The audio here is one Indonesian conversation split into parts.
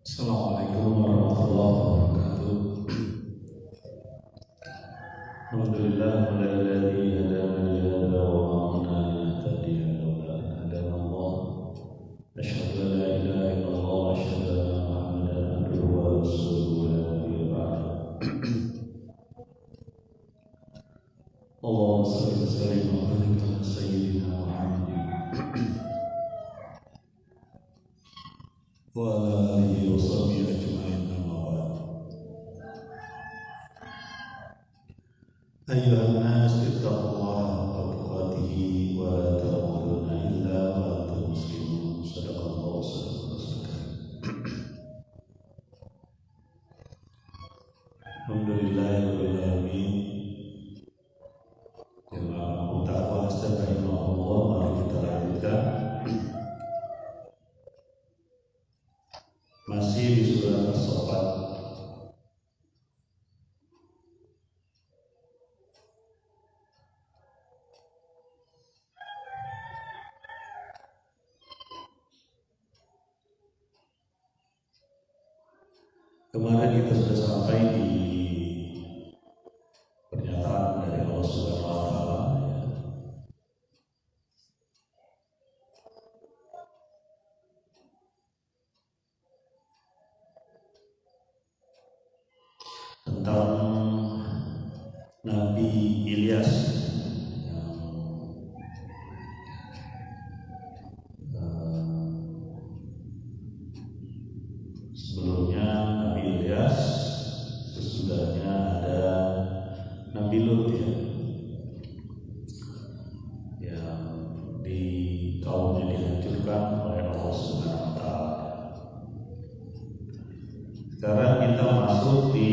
Assalamualaikum warahmatullahi wabarakatuh. Alhamdulillah alladzi hadana li hadza wa ma kunna linahtadiya laula an hadana Allah. Asyhadu an la ilaha illallah wa asyhadu anna Muhammadan abduhu wa rasuluhu la nabiyya ba'da. Allahumma shalli wa sallim wa barik ala sayyidina Muhammadin wa ala alihi wa sahbihi ajma'in, amma ba'd. Ayyuhan nas ittaqullaha haqqa tuqatih wa la tamutunna illa wa antum muslimun. Shadaqallahu wa Alhamdulillahirabbil alamin. Jemaah mutaqwa astagfirullah, mari kita lanjutkan. Masih di surah As-Saffat. Kemarin kita sudah sampai di pernyataan dari Allah Subhanahu wa taala, tentang Nabi Ilyas yang sebelumnya Nabi Ilyas, sesudahnya ada Nabi Lut yang di kaumnya dihancurkan oleh Allah Subhanahu wa taala. Sekarang kita masuk di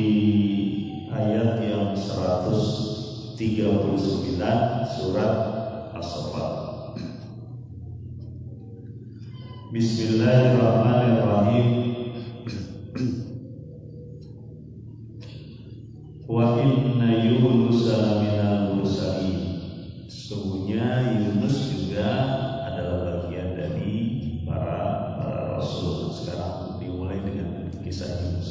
ayat yang 139 surat As-Saffat. Bismillahirrahmanirrahim. Wa inna Yunusa minal mursalin. Sesungguhnya Yunus juga adalah bagian dari para rasul. Sekarang dimulai dengan kisah Yunus.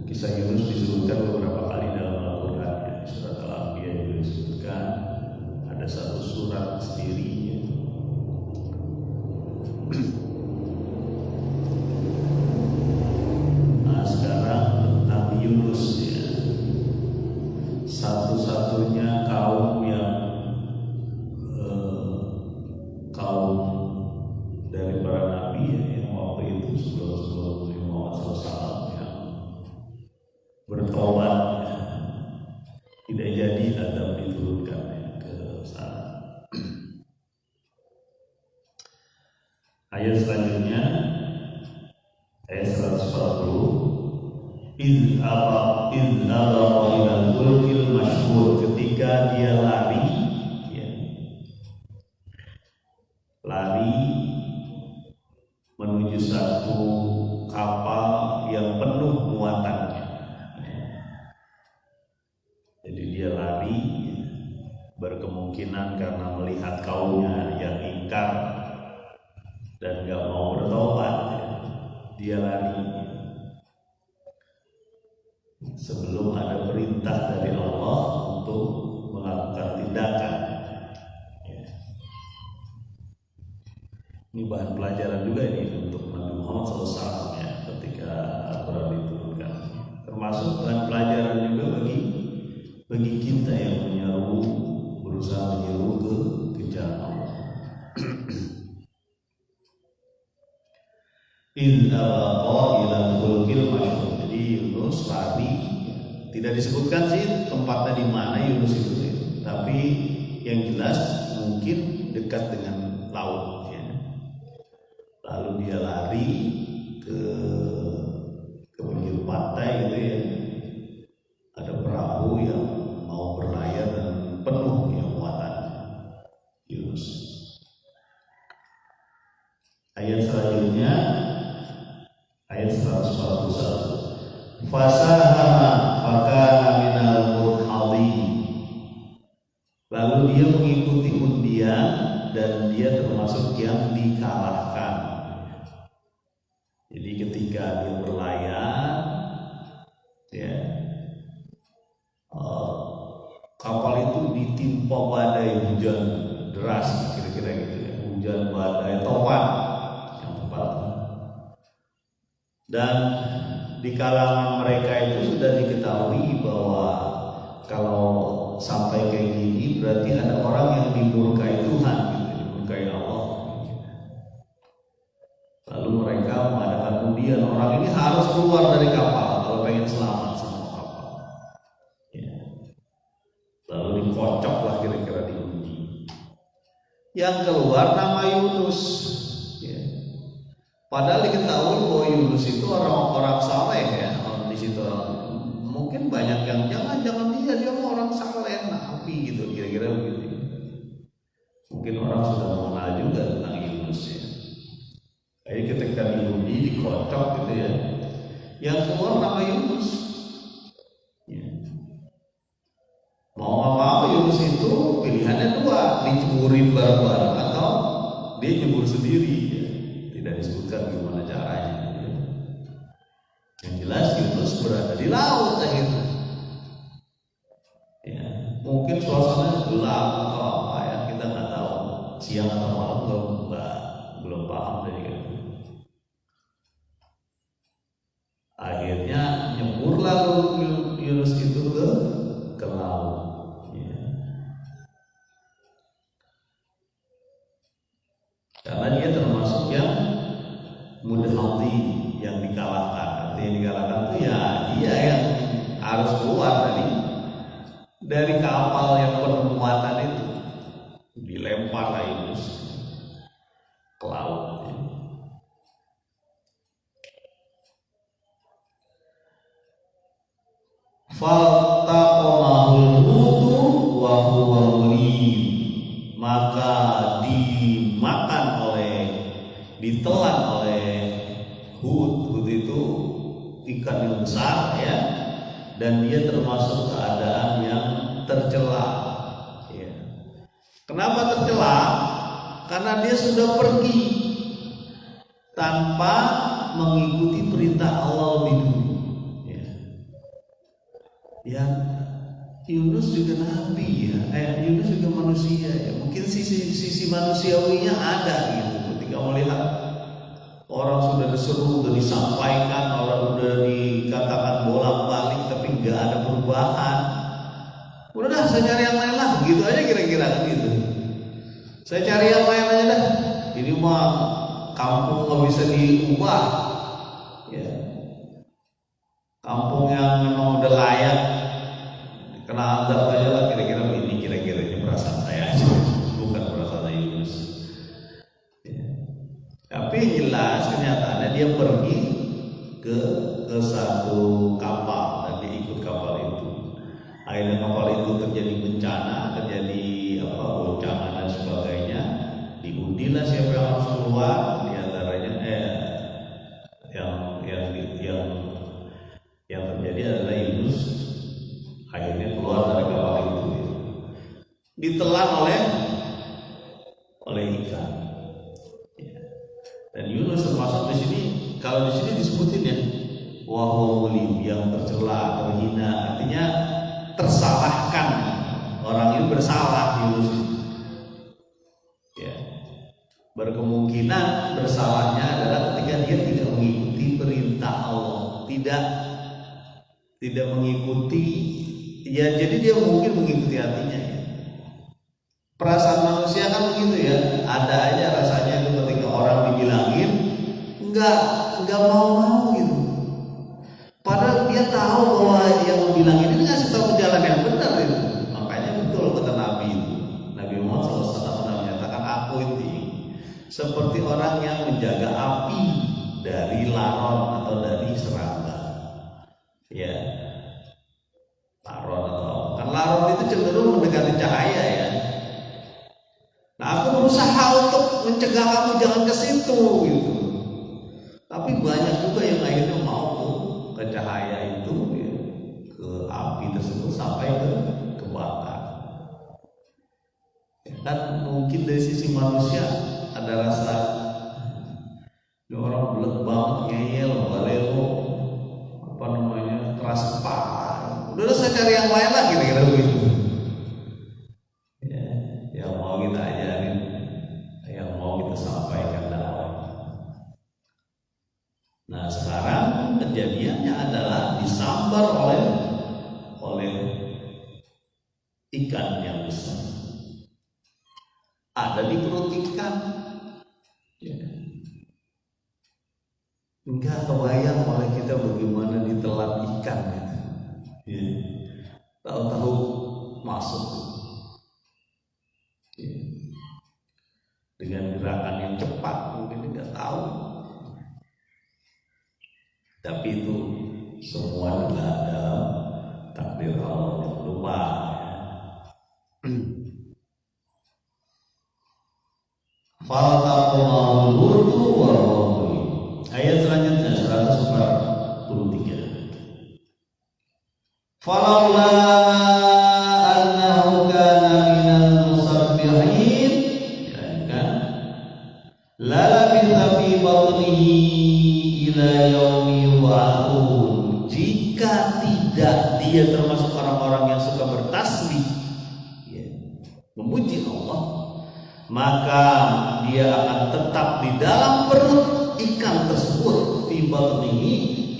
Kisah Yunus disebutkan beberapa kali dalam Al-Quran. Surat Al-Anbiya juga disebutkan. Ada satu surat sendiri. Nah, sekarang tentang Yunus ya. Satu-satunya kaum yang kaum dari para nabi yang waktu itu sebelum Muhammad SAW yang bertobat tidak jadi tetap diturunkan ke sana. Ayat selanjutnya ayat 140. Iz abara ilal fulkil masyhur, ketika dia lari menuju satu kapal yang penuh muatannya. Jadi dia lari, berkemungkinan karena melihat kaumnya yang ingkar dan gak mau bertobat, dia lari sebelum ada perintah dari Allah untuk melakukan tindakan. Ini bahan pelajaran juga ini untuk Nabi Muhammad SAW ketika Al-Quran diturunkan. Termasuk bahan pelajaran juga bagi kita yang berusaha menyeru ke jalan Allah. Inna ilal fulkil masyhur. Jadi Yunus lari, tidak disebutkan sih tempatnya di mana Yunus itu, tapi yang jelas mungkin dekat dengan laut. Lalu dia lari ke pinggir pantai gitu ya. Ada perahu yang mau berlayar dan penuh yang muatan Yunus. Ayat selanjutnya ayat 141. Fasahama fakana minal mudhadhin. Lalu dia mengikuti undian dan dia termasuk yang dikalahkan. Jadi ketika dia ditimpa badai hujan deras, kira-kira gitu ya, hujan badai topan yang tepat. Dan di kalangan mereka itu sudah diketahui bahwa kalau sampai kayak gini berarti ada orang yang dimurkai Tuhan, gitu, dimurkai Allah. Lalu mereka mengadakan undian, orang ini harus keluar dari kapal kalau pengen selamat sama kapal. Ya. Lalu dikocoklah kira-kira diundi. Yang keluar nama Yunus. Ya. Padahal diketahui bahwa Yunus itu orang-orang saleh ya. Di situ mungkin banyak yang jangan dia orang saleh, nabi gitu, kira-kira begitu. Mungkin orang sudah mengenal juga tentang Yunus ya. Jadi ketika diundi, dikocok gitu ya, yang keluar nama Yunus. Ya. Mau nggak mau Yunus itu pilihannya dua, diceburin bareng-bareng atau dia nyebur sendiri. Ya. Tidak disebutkan gimana caranya. Ya. Yang jelas Yunus berada di laut akhirnya. Ya. Mungkin suasana gelap atau apa ya, kita nggak tahu. Siang atau malam belum paham dari itu. Akhirnya nyemburlah Yunus itu ke laut. Ya. Karena dia termasuk yang mudhati, yang dikalahkan. Artinya yang dikalahkan itu ya dia yang harus keluar dari kapal yang penuh muatan itu. Dilemparlah Yunus ke laut. Ya. Faltaqamahul hutu wa huwa mulim, maka ditelan oleh hut itu ikan yang besar ya, dan dia termasuk keadaan yang tercela ya. Kenapa tercela? Karena dia sudah pergi tanpa mengikuti perintah Allah lebih dulu. Ya, Yunus juga nabi ya, Yunus juga manusia ya. Mungkin sisi manusiawinya ada gitu. Ketika melihat orang sudah diseru, sudah disampaikan, orang sudah dikatakan bolak-balik tapi nggak ada perubahan. Udah saya cari yang lain lah, begitu aja kira-kira kan gitu. Saya cari yang lain aja dah. Ini mah kampung nggak bisa diubah. Ya. Kampung yang memang udah layak kena azab aja lah, kira-kira ini perasaan saya aja, bukan perasaan Yunus. Ya. Tapi jelas kenyataannya dia pergi ke satu kapal dan dia ikut kapal itu. Akhirnya kapal itu terjadi bencana, terjadi goncangan dan sebagainya. Diundilah siapa yang harus keluar, di antaranya yang terjadi adalah Yunus. Akhirnya keluar dari kapal itu, ditelan oleh ikan. Ya. Dan Yunus termasuk di sini. Kalau di sini disebutin ya, wahulim, yang tercela, terhina, artinya tersalahkan. Orang ini bersalah Yunus. Ya. Berkemungkinan bersalahnya adalah ketika dia tidak mengikuti perintah Allah, tidak mengikuti. Ya, jadi dia mungkin mengikuti hatinya ya. Perasaan manusia kan begitu ya. Ada aja rasanya itu ketika orang dibilangin enggak mau gitu. Padahal dia tahu bahwa yang bilangin ini ngasih tahu jalan yang benar itu. Makanya betul kata Nabi itu. Nabi Muhammad SAW menyatakan, aku itu seperti orang yang menjaga api dari laron atau dari serangga. Ya. Laron itu cenderung mendekati cahaya ya. Nah, aku berusaha untuk mencegah kamu jangan ke situ gitu. Tapi banyak juga yang akhirnya mau ke cahaya itu ya, ke api tersebut sampai kebakar. Ya, kan mungkin dari sisi manusia ada rasa ya, orang belek banget, ngeyel, balelo, keras kepala. Udah saya cari yang lain lah kira-kira begitu. sekarang kejadiannya adalah disambar oleh ikan yang besar. Ada di perut ikan. Ya. Enggak kebayang oleh kita bagaimana ditelan ikan gitu. Ya. Tahu-tahu masuk. Ya. Dengan gerakan yang cepat, mungkin tidak tahu. Tapi itu semua adalah dalam takdir Allah yang lupa. Faltaqul hutu wa rawi. Ayat selanjutnya 143. Falaula annahu kana minal musabbihin, ya kan? La labitha fi batnihi ila yaumi yub'atsun. Jika tidak dia termasuk orang-orang yang suka bertasbih, ya, memuji Allah, maka dia akan tetap di dalam perut ikan tersebut fi batnihi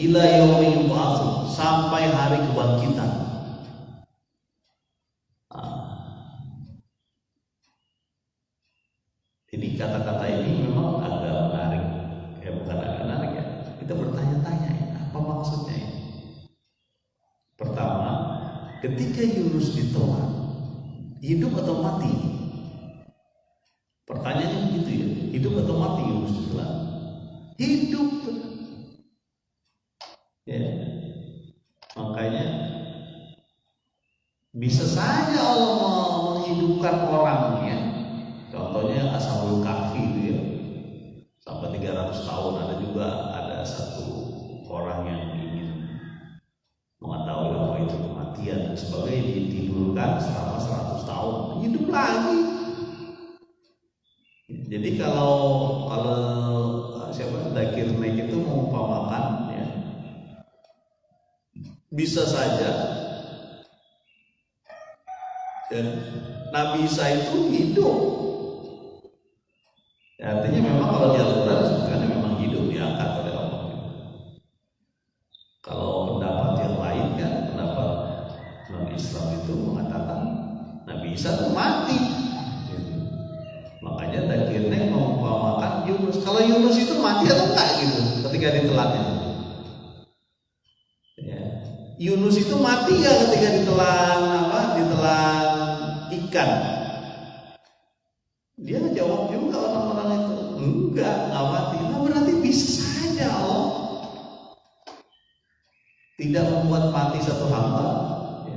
ila yaumi yub'atsun, sampai hari kebangkitan. Jadi kata-kata ini memang agak menarik. Ya bukan agak menarik ya. Kita bertanya-tanya ya, apa maksudnya ya? Pertama, ketika Yunus ditelan, hidup atau mati? Pertanyaannya begitu ya, hidup atau mati Yunus ditelan? Hidup. Ya. Makanya bisa saja Allah menghidupkan orangnya. Contohnya Ashabul Kahfi itu ya, sampai 300 tahun. Ada satu orang yang ingin mengetahui apa itu kematian dan sebagainya, ditidurkan selama 100 tahun, hidup lagi. Jadi kalau siapa Zakir Naik itu mengumpamakan ya, bisa saja dan Nabi Isa itu hidup. Ya, artinya memang kalau di Al-Quran sebenarnya memang hidup diangkat oleh Allah. Kalau pendapat yang lain kan, pendapat non-Islam itu mengatakan Nabi Isa itu mati. Makanya akhirnya mengumpamakan Yunus. Kalau Yunus itu mati atau enggak gitu ketika ditelannya? Ya. Yunus itu mati ya ketika ditelan ikan. Dia jawab juga orang-orang itu, enggak mati. Nah berarti bisa saja Allah tidak membuat mati satu hamba. Ya.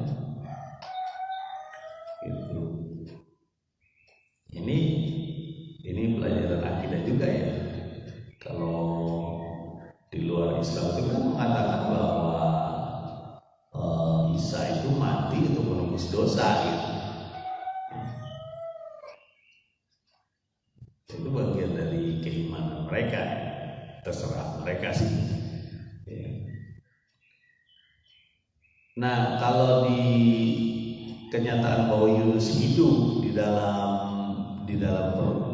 Gitu. Ini pelajaran akidah juga ya. Kalau di luar Islam itu kan mengatakan bahwa Isa itu mati untuk menembus dosa gitu. Itu bagian dari keimanan mereka, terserah mereka sih. Ya. Nah, kalau di kenyataan bahwa Yunus hidup di dalam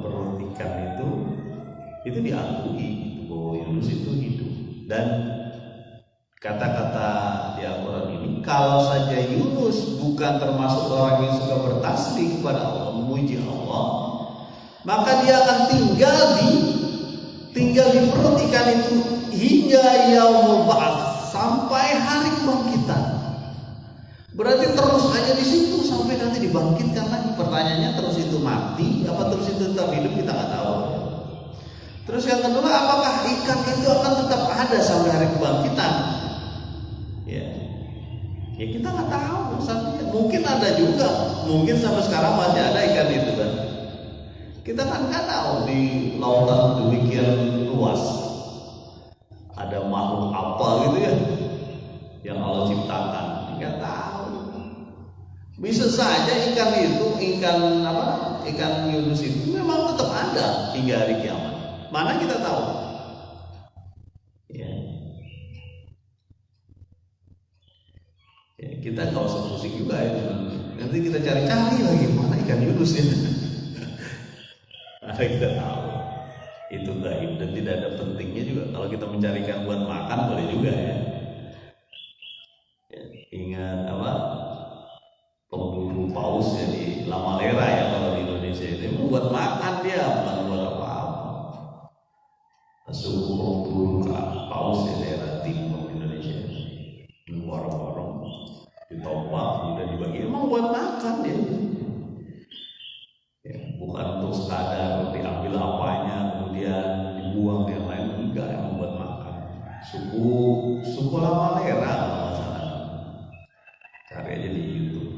perut ikan itu diakui bahwa Yunus itu hidup. Dan kata-kata di Al-Quran ini, kalau saja Yunus bukan termasuk orang yang suka bertasbih kepada Allah, memuji Allah, maka dia akan tinggal di perut ikan itu hingga yaumul ba'ats, sampai hari kebangkitan. Berarti terus aja di situ sampai nanti dibangkitkan lagi. Pertanyaannya, terus itu mati apa terus itu tetap hidup, kita nggak tahu. Terus yang kedua, apakah ikan itu akan tetap ada sampai hari kebangkitan? Ya kita nggak tahu. Mungkin ada juga, mungkin sampai sekarang masih ada ikan itu kan. Kita kan nggak tahu di lautan demikian luas ada makhluk apa gitu ya yang Allah ciptakan, nggak tahu. Bisa saja ikan Yunus itu memang tetap ada hingga hari kiamat. Mana kita tahu? Ya kita nggak usah pusing juga ya. Nanti kita cari-cari lagi mana ikan Yunus itu. Ada kita tahu itu gaib dan tidak ada pentingnya juga. Kalau kita mencarikan buat makan boleh juga ya. Ingat apa? Pemburu paus ya di La Malera ya kalau di Indonesia itu buat makan dia, bukan buat apa-apa. Suku pemburu paus di daerah timur Indonesia, warung-warung ditopang udah dibagi, emang buat makan dia. Ya, bukan untuk sekadar diambil apanya kemudian dibuang yang lain, enggak, emang buat makan. Suku La Malera kalau masalah, cari aja di YouTube.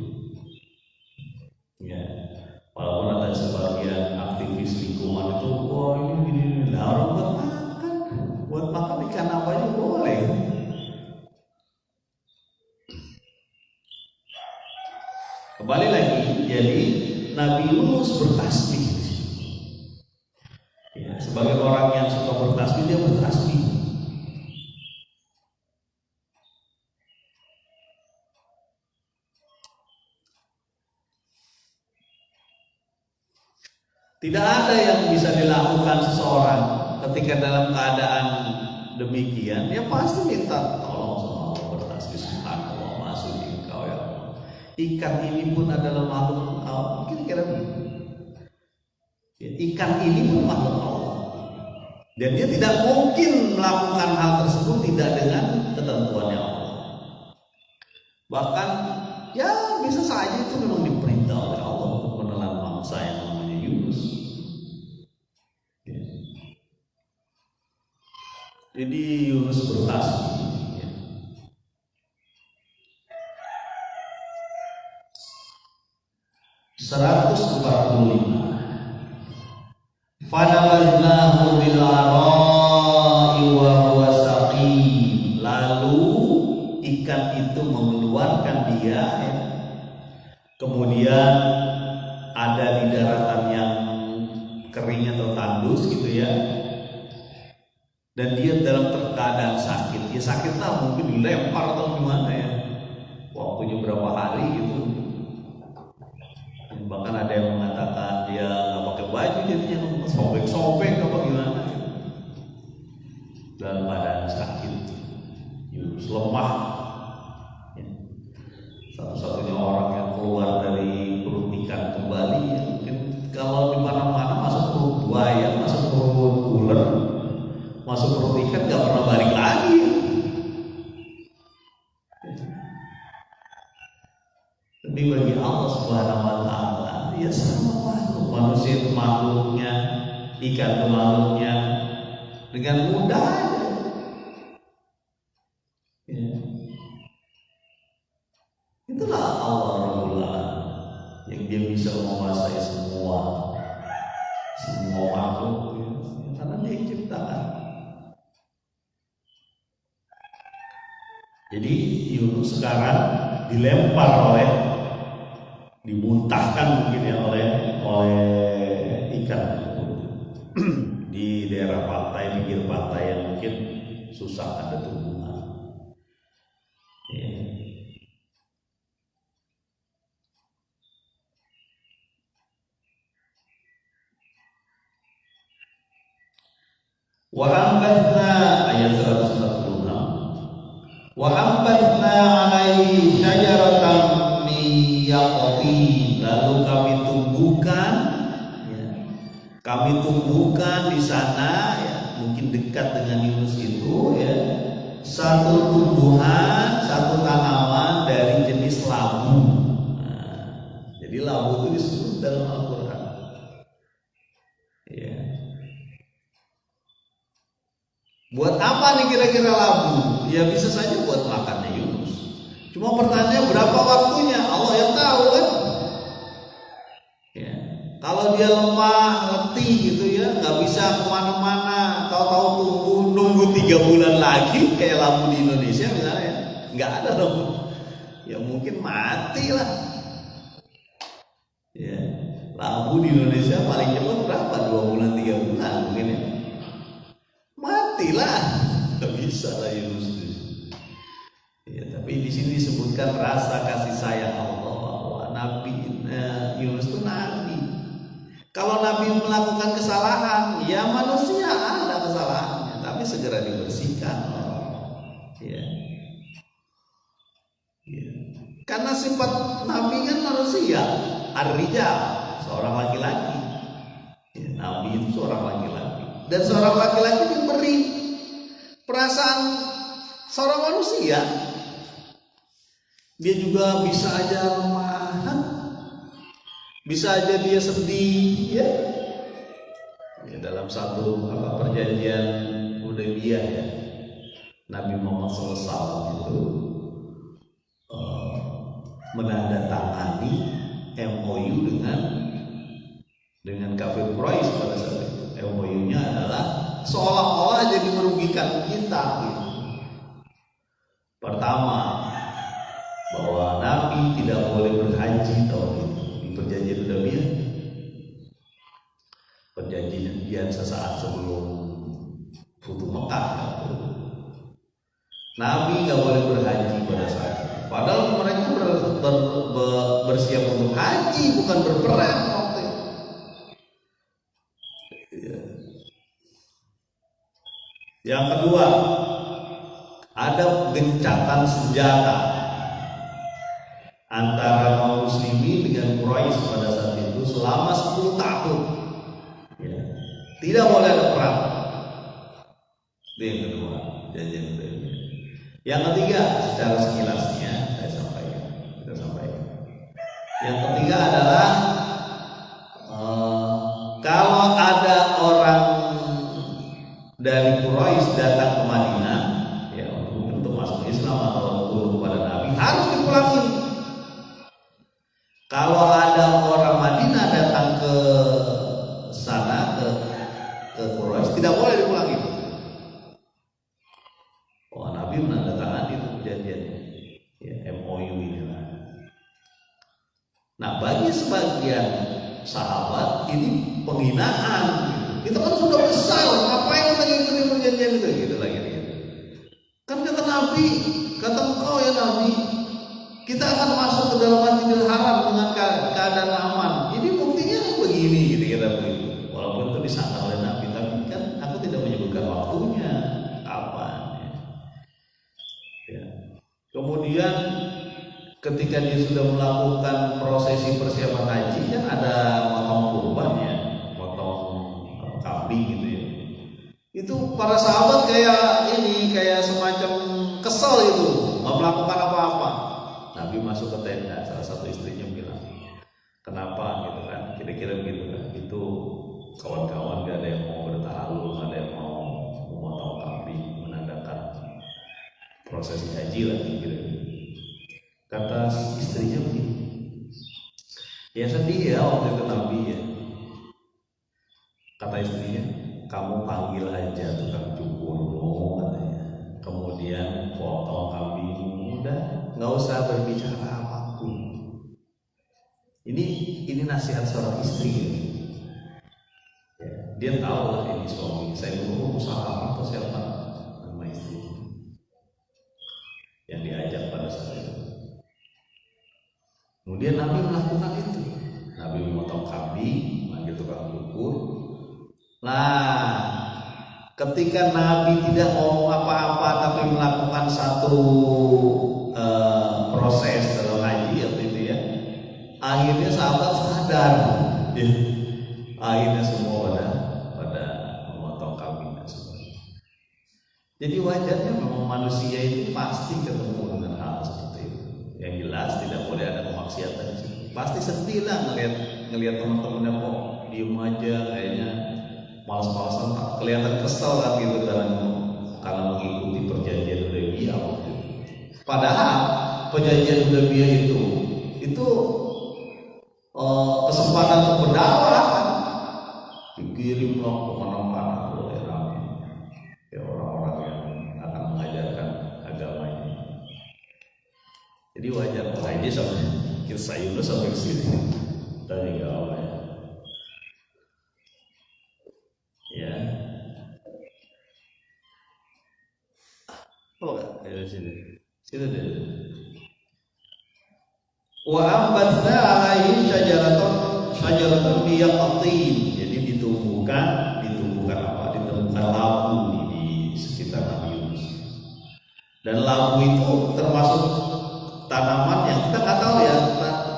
Ya, walaupun ada sebagian aktivis lingkungan itu, wah ini harus buat makan ikan apa aja boleh. Kembali lagi, jadi Nabi Yunus bertasbih. Ya, sebagai orang yang suka bertasbih, dia bertasbih. Tidak ada yang bisa dilakukan seseorang ketika dalam keadaan demikian, dia pasti minta tolong sama Allah, bertasbih, subhanallah, masuk engkau ya Allah. Ikan ini pun adalah makhluk engkau. Kira-kira begitu. Ya, ikan ini pun makhluk Allah. Dan dia tidak mungkin melakukan hal tersebut tidak dengan ketentuannya Allah. Bahkan ya bisa saja itu memang diperintah oleh Allah untuk menelan mangsa yang namanya Yunus. Ya. Jadi Yunus bertasbih. Ya. 145. Fanabadnahu bil ara'i wa huwa saqim. Lalu ikan itu mengeluarkan dia ya. Kemudian ada di daratan yang kering atau tandus gitu ya. Dan dia dalam keadaan sakit. Ya sakit lah, mungkin dilempar atau gimana ya. Waktunya berapa hari gitu. Bahkan ada yang mengatakan dia nggak pakai baju, jadinya sobek-sobek apa gimana. Dalam keadaan sakit, Yunus lemah. Ya. Satu-satunya orang yang keluar dari perut ikan kembali. Ya. Mungkin kalau di mana-mana masuk perut buaya, masuk perut ular, masuk perut ikan nggak pernah balik lagi. Tapi bagi Allah Subhanahu wa Ta'ala, ya sama makhluk. Manusia itu makhluknya, ikan itu makhluknya, dengan mudah aja. Ya. Itulah Allah Rabbul Alamin, yang dia bisa menguasai semua makhluk, ya. Karena dia yang ciptakan. Jadi Yunus sekarang dilempar dimuntahkan mungkin ya oleh ikan di daerah pantai, pinggir pantai yang mungkin susah ada tumbuhan. Ya. Wa ambatna ayat 146. Wa ambatna alaihi syajaratan min yaqtin. Lalu kami tumbuhkan di sana ya, mungkin dekat dengan Yunus itu ya, satu tumbuhan, satu tanaman dari jenis labu. Nah, jadi labu itu disebut dalam Al-Quran. Ya. Buat apa nih kira-kira labu? Ya bisa saja buat makannya Yunus. Cuma pertanyaannya berapa waktunya? Allah yang tahu kan. Ya. Kalau dia lemah, letih gitu ya, nggak bisa kemana-mana, tahu-tahu nunggu 3 bulan lagi kayak labu di Indonesia misalnya, nggak ada dong. Ya mungkin mati lah. Ya. Labu di Indonesia paling cepat berapa? 2 bulan, 3 bulan mungkin ya. Matilah, nggak bisa lah Yunus. Ya, tapi di sini disebutkan rasa kasih sayang Allah bahwa Nabi Yunus itu nabi. Kalau Nabi melakukan kesalahan, ya manusia ada kesalahannya, tapi segera dibersihkan. Ya. Ya. Karena sifat Nabi kan manusia, ar-rijal, seorang laki-laki. Ya, Nabi itu seorang laki-laki, dan seorang laki-laki diberi perasaan seorang manusia. Dia juga bisa aja lemah, bisa aja dia sedih, ya. Ya, dalam satu perjanjian Hudaybiyah ya, Nabi Muhammad SAW itu menandatangani MOU dengan kafir Quraisy pada saat itu. MOU-nya adalah seolah-olah jadi merugikan kita. Gitu. Pertama, bahwa Nabi tidak boleh berhaji tahun itu di perjanjian Hudaybiyah. Perjanjian sesaat sebelum Futuh Mekah. Nabi nggak boleh berhaji pada saat itu. Padahal mereka bersiap untuk haji, bukan berperang. Ya. Yang kedua, ada gencatan senjata antara kaum muslimin dengan Quraisy pada saat itu selama 10 tahun. Ya. Tidak boleh ada perang. Itu yang kedua, janjian Hudaybiyah. Yang ketiga, secara sekilasnya kita sampaikan. Yang ketiga adalah kalau ada orang dari Quraisy datang ke Madinah, ya untuk masuk Islam atau turun kepada Nabi, harus dipulangin. Kalau ada orang Madinah datang ke sana ke Quraisy, tidak boleh dipulangin. Oh, Nabi menandatangani itu perjanjiannya, ya, MOU ini. Nah, bagi sebagian sahabat ini penghinaan. Kita kan sudah besar, ngapain kita ngikutin perjanjian itu gitu lagi. Kan kata Nabi, kata engkau ya Nabi, kita akan masuk ke dalam Masjidil Haram dengan keadaan aman. Ini buktinya begini, gitu kata begitu. Walaupun itu disangka oleh Nabi, tapi kan aku tidak menyebutkan waktunya kapan. Ya. Kemudian ketika dia sudah melakukan prosesi persiapan haji, kan ada motong kurban ya, motong kambing gitu ya. Itu para sahabat kayak semacam kesel itu, nggak melakukan apa-apa. Nabi masuk ke tenda, salah satu istrinya bilang, kenapa gitu kan, kira-kira gitu kan. Itu kawan-kawan gak ada yang mau bertahalul, gak ada yang mau memotong kambing, menandakan prosesi haji lah kira-kira. Kata istrinya begini, ya sedih ya waktu itu Nabi ya. Kata istrinya, kamu panggil aja tukang cukurmu katanya. Kemudian potong kambing, udah nggak usah berbicara apapun. Ini nasihat seorang istri ya. Dia tahu lah ini suami saya dulu usaha atau siapa nama istri yang diajak pada saat itu. Kemudian Nabi melakukan itu. Nabi memotong kambing, manggil tukang cukur. Nah, ketika Nabi tidak ngomong apa-apa tapi melakukan satu proses dalam haji itu ya, akhirnya sahabat sadar. Ya. Akhirnya semua pada memotong kambing. Jadi wajarnya memang manusia itu pasti ketemu dengan hal seperti itu. Yang jelas tidak boleh ada kemaksiatan. Pasti sedih lah ngelihat teman-temannya kok diem aja, kayaknya malas-malasan, kelihatan kesel kan gitu karena mengikuti perjanjian Hudaybiyah. Padahal perjanjian Hudaybiyah itu kesempatan untuk berdakwah kan, dikirim loh kemana-mana oleh Nabi ya, orang-orang yang akan mengajarkan agama ini. Jadi wajar ini sampai kisah Yunus sampai ke sini tadi apa ya? Ya. Oh enggak, dari sini. Situ deh. Wa ambatna alaihi syajaratun biyaqatin. Jadi ditumbuhkan apa? Ditemukan labu di labu itu termasuk tanaman yang kita nggak tahu ya,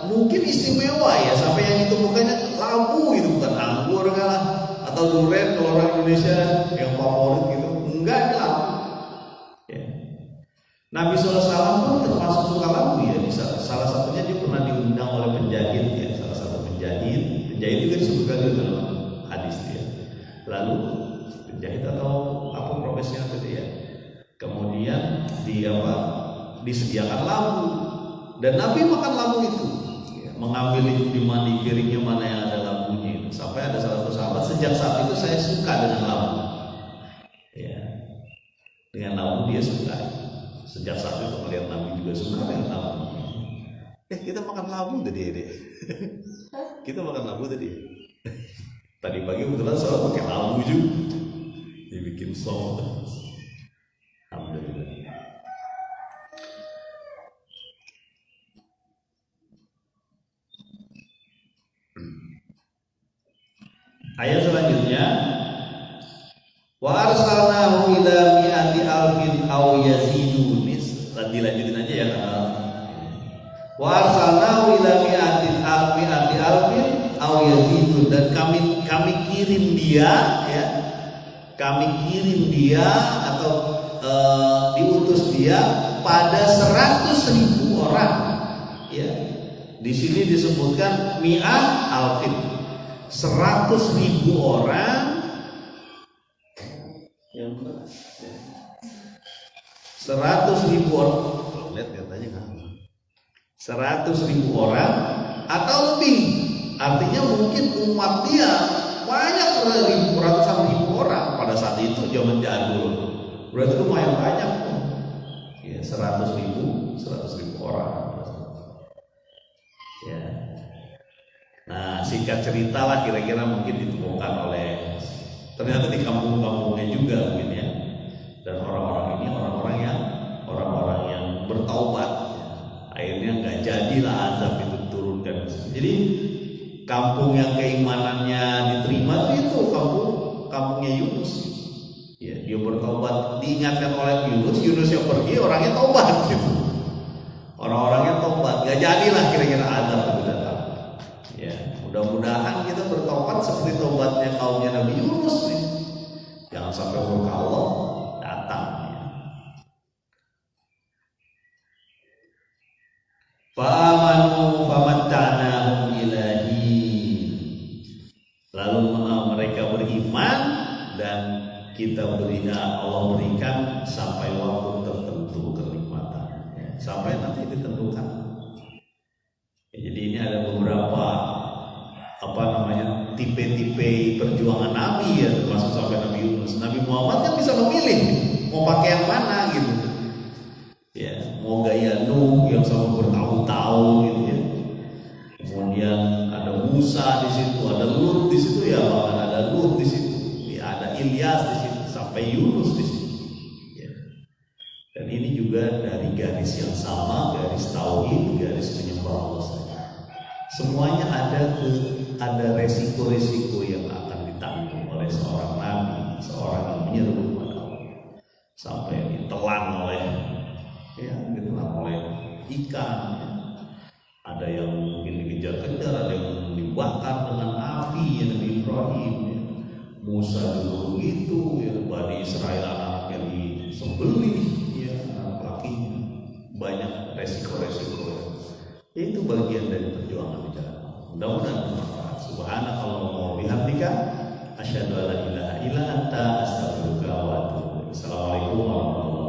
mungkin istimewa ya sampai yang itu bukannya labu itu bukan anggur kalah atau durian kalau orang Indonesia yang favorit gitu, enggak ini labu. Ya. Nabi SAW pun termasuk suka labu ya. Salah satunya dia pernah diundang oleh penjahit ya, salah satu penjahit juga disebutkan di dalam hadis ya. Lalu penjahit atau apa profesinya tadi ya. Kemudian disediakan labu dan Nabi makan labu itu. Mengambil itu di piringnya mana yang ada labunya itu. Sampai ada salah satu sahabat, sejak saat itu saya suka dengan labu. Ya, dengan labu dia suka. Sejak saat itu melihat Nabi juga suka dengan labu. Kita makan labu tadi deh. Kita makan labu tadi. Tadi pagi kebetulan saya pakai labu juga. Dibikin sop. Alhamdulillah. Ayat selanjutnya, wa arsalnahu ila mi'ati alfin aw yazidun. Dilanjutin aja ya. Wa arsalnahu ila mi'ati alfin aw yazidun, dan kami kirim dia ya. Kami kirim dia atau diutus dia pada 100.000 orang. Ya. Di sini disebutkan mi'ah alfin. 100.000 orang, 100.000 orang, lihat katanya kan, 100.000 orang atau lebih, artinya mungkin umat dia banyak ratusan ribu orang pada saat itu zaman jadul, berarti lumayan banyak tuh, ya 100.000 orang, ya. Nah, singkat cerita lah kira-kira mungkin ditemukan oleh ternyata di kampung-kampungnya juga mungkin ya. Dan orang-orang ini orang-orang yang bertaubat. Akhirnya nggak jadilah azab itu turunkan. Jadi kampung yang keimanannya diterima itu kampungnya Yunus. Ya, dia bertaubat, diingatkan oleh Yunus yang pergi orangnya taubat gitu. Orang-orangnya taubat, nggak jadilah kira-kira azab itu datang. Ya, mudah-mudahan kita bertobat seperti tobatnya kaumnya Nabi Yunus nih. Jangan sampai murka Allah datang. Ya. Fa'amanu famatta'nahum ilahin. Lalu mereka beriman dan Allah berikan sampai waktu tertentu kenikmatan. Ya, sampai nanti ditentukan. Jadi ini ada beberapa tipe-tipe perjuangan Nabi ya, termasuk sampai Nabi Yunus. Nabi Muhammad kan bisa memilih mau pakai yang mana gitu. Ya, mau gaya Nuh yang sama bertahun-tahun gitu ya. Kemudian ada Musa di situ, ada Lut di situ ya, bahkan ada Lut di situ. Ya, ada Ilyas di situ sampai Yunus di situ. Ya. Dan ini juga dari garis yang sama, garis tauhid, garis menyembah Allah. Semuanya ada resiko-resiko yang akan ditanggung oleh seorang nabi, seorang yang menyeru kepada Allah, sampai ditelan oleh ikan. Ya. Ada yang mungkin dikejar-kejar, ada yang dibakar dengan api, ya, Nabi Ibrahim. Ya. Musa dulu begitu, ya, Bani Israel anaknya disembelih, ya, anak lakinya. Banyak resiko-resiko. Itu bagian dari perjuangan di jalan Allah. Mudah-mudahan bermanfaat. Subhanakallahumma wa bihamdika asyhadu an la ilaha illa anta astaghfiruka wa atubu ilaik. Assalamualaikum warahmatullahi wabarakatuh.